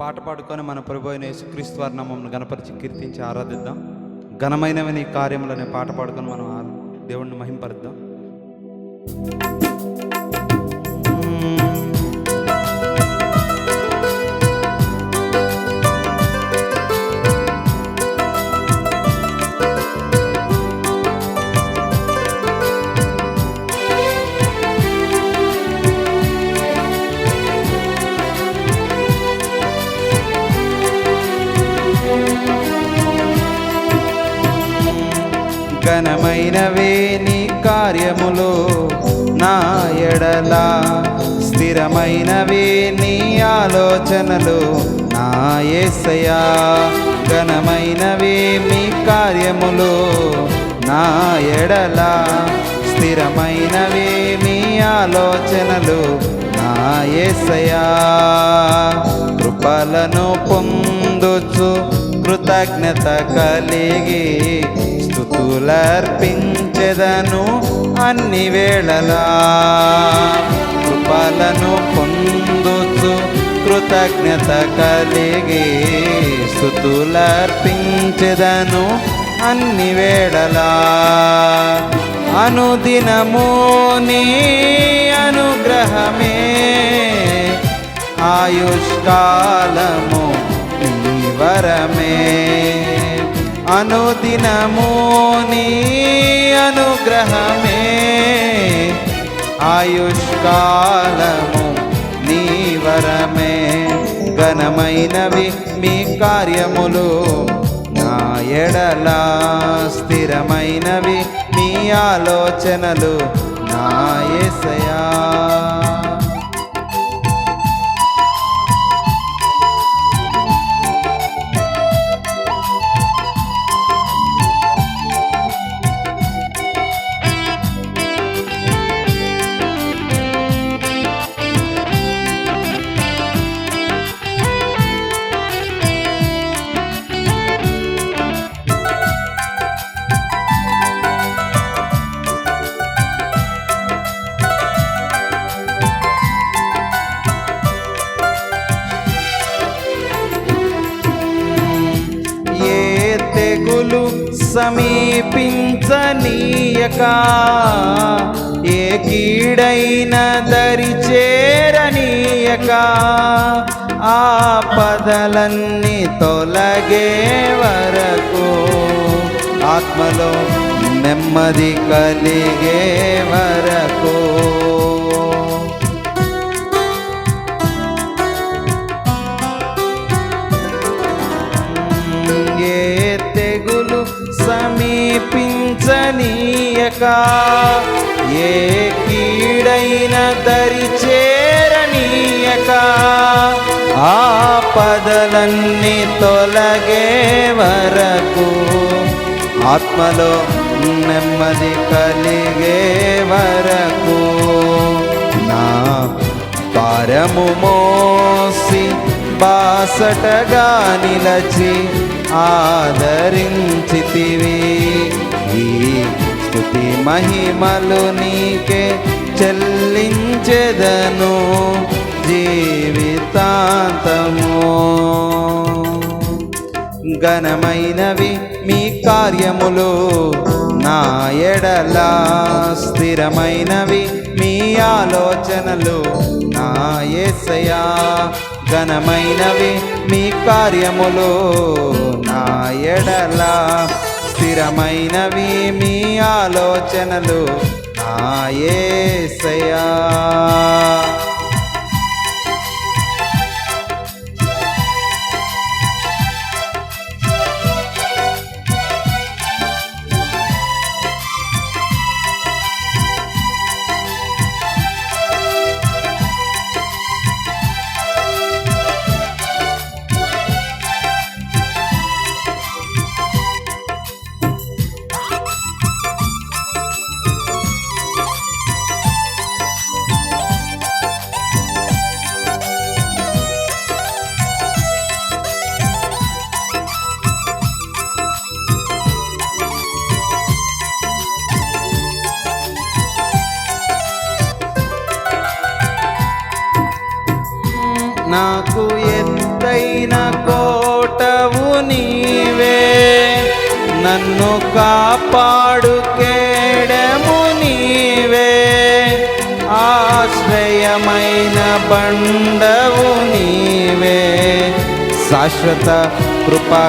పాట పాడుకొని మన ప్రభు అయిన యేసుక్రీస్తు వారి నామమును గణపరిచి కీర్తించి ఆరాధిద్దాం. ఘనమైనవి నీ కార్యములనే పాట పాడుకొని మనం దేవుణ్ణి మహింపరుద్దాం. ఘనమైనవే నీ కార్యములు నా ఎడల, స్థిరమైనవే నీ ఆలోచనలు నా యేసయ్యా. ఘనమైనవే మీ కార్యములు నా ఎడల, స్థిరమైనవే మీ ఆలోచనలు నా యేసయ్యా. కృపలను పొందుచు కృతజ్ఞత కలిగి స్తుతులర్పించెదను అన్ని వేళలా. కృపలను పొందుచు కృతజ్ఞత కలిగి స్తుతులర్పించెదను అన్ని వేళలా. అనుదినము నీ అనుగ్రహమే ఆయుష్కాలము నీ వరమే. అనుదినము నీ అనుగ్రహమే ఆయుష్కాలము నీ వరమే. ఘనమైనవి మీ కార్యములు నా ఎడల, స్థిరమైనవి మీ ఆలోచనలు నా యేసయ్యా. తెగులు సమీపించనీయక, ఏ కీడైన దరి చేరనీయక, ఆపదలన్నీ తొలగే వరకు, ఆత్మలో నెమ్మది కలిగే వరకు. సమీపించనీయక, ఏ కీడైన దరి చేరనీయక, ఆపదలన్నీ తొలగే వరకు, ఆత్మలో నెమ్మది కలిగే వరకు. నా భారము మోసి బాసటగా నిలచి ఆదరించితివి. ఈ స్తుతి మహిమలు నీకే చెల్లించెదను జీవితాంతము. ఘనమైనవి మీ కార్యములు నా ఎడల, స్థిరమైనవి మీ ఆలోచనలు నా యేసయ్యా. ఘనమైనవి మీ కార్యములు నా ఎడల, స్థిరమైనవి మీ ఆలోచనలు నా యేసయ్యా. ఎత్తైన కోటవు నీవే, నన్ను కాపాడు కేడము నీవే, ఆశ్రయమైన బండవు నీవే, శాశ్వత కృపకాధారము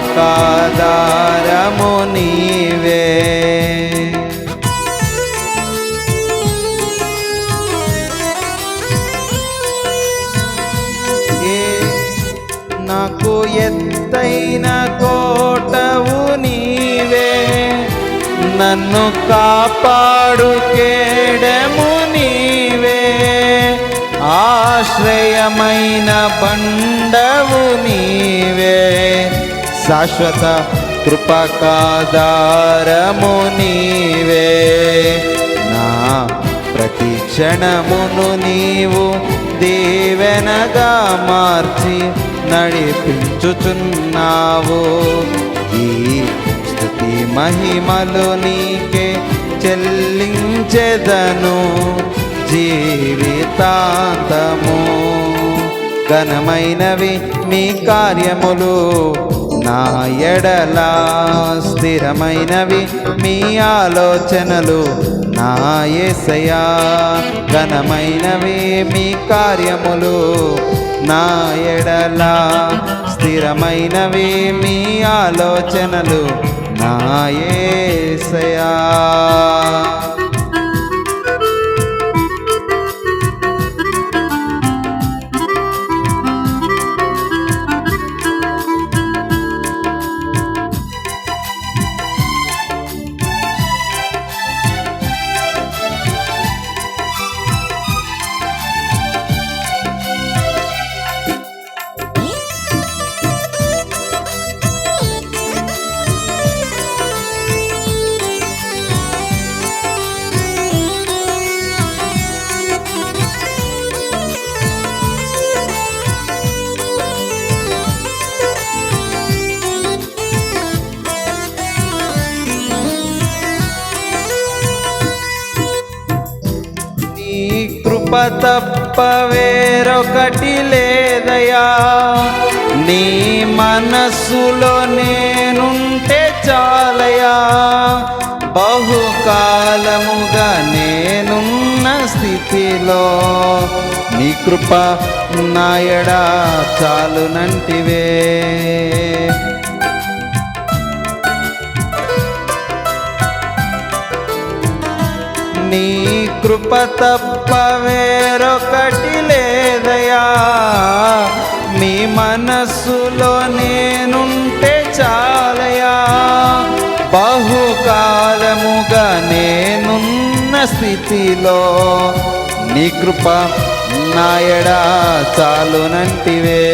నీవే. నాకు ఎత్తైన కోటవు నీవే, నన్ను కాపాడు కేడము నీవే, ఆశ్రయమైన బండవు నీవే, శాశ్వత కృపకాధారము నీవే. నా ప్రతి క్షణమును నీవు దీవెనగా మార్చి నడిపించుచున్నావు. ఈ స్తుతి మహిమలు నీకే చెల్లించెదను జీవితాంతము. ఘనమైనవి మీ కార్యములు నా ఎడల, స్థిరమైనవి మీ ఆలోచనలు నా యేసయ్యా. ఘనమైనవి మీ కార్యములు నా ఎడల, స్థిరమైనవి మీ ఆలోచనలు నా యేసయ్యా. కృప తప్ప వేరొకటి లేదయా, నీ మనస్సులో నేనుంటే చాలయా. బహుకాలముగా నేనున్న స్థితిలో నీ కృప నాయడా చాలునంటివే. నీ కృప తప్ప వేరొకటి లేదయా, మీ మనస్సులో నేనుంటే చాలయా. బహుకాలముగా నేనున్న స్థితిలో నీ కృప నాయడా చాలునంటివే.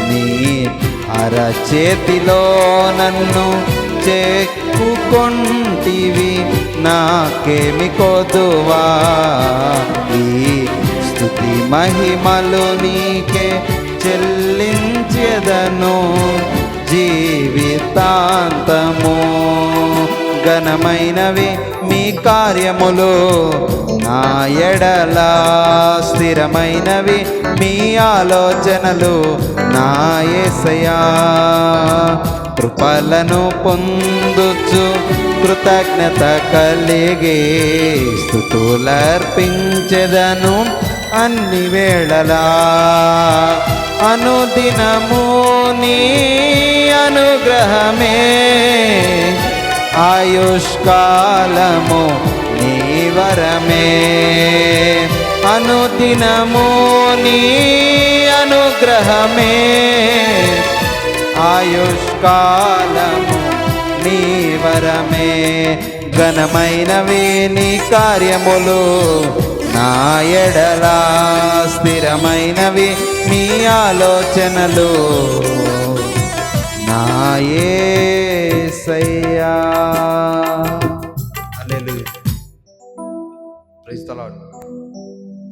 నీ అరచేతిలో నన్ను చెక్కుకొంటివి, నాకేమి కొదువా. ఈ స్తుతి మహిమలు నీకే చెల్లించెదను జీవితాంతము. ఘనమైనవి మీ కార్యములు నా ఎడల, స్థిరమైనవి మీ ఆలోచనలు నా యేసయ్యా. కృపలను పొందుచు కృతజ్ఞత కలిగి స్తుతులర్పించెదను అన్ని వేళలా. అనుదినము నీ అనుగ్రహమే, ఆయుష్కాలము నీ వరమే. అనుదినము నీ అనుగ్రహమే, ఆయుష్కాలము నీ వరమే. ఘనమైనవి నీ కార్యములు నా ఎడల, స్థిరమైనవి నీ ఆలోచనలు నా యేసయ్యా.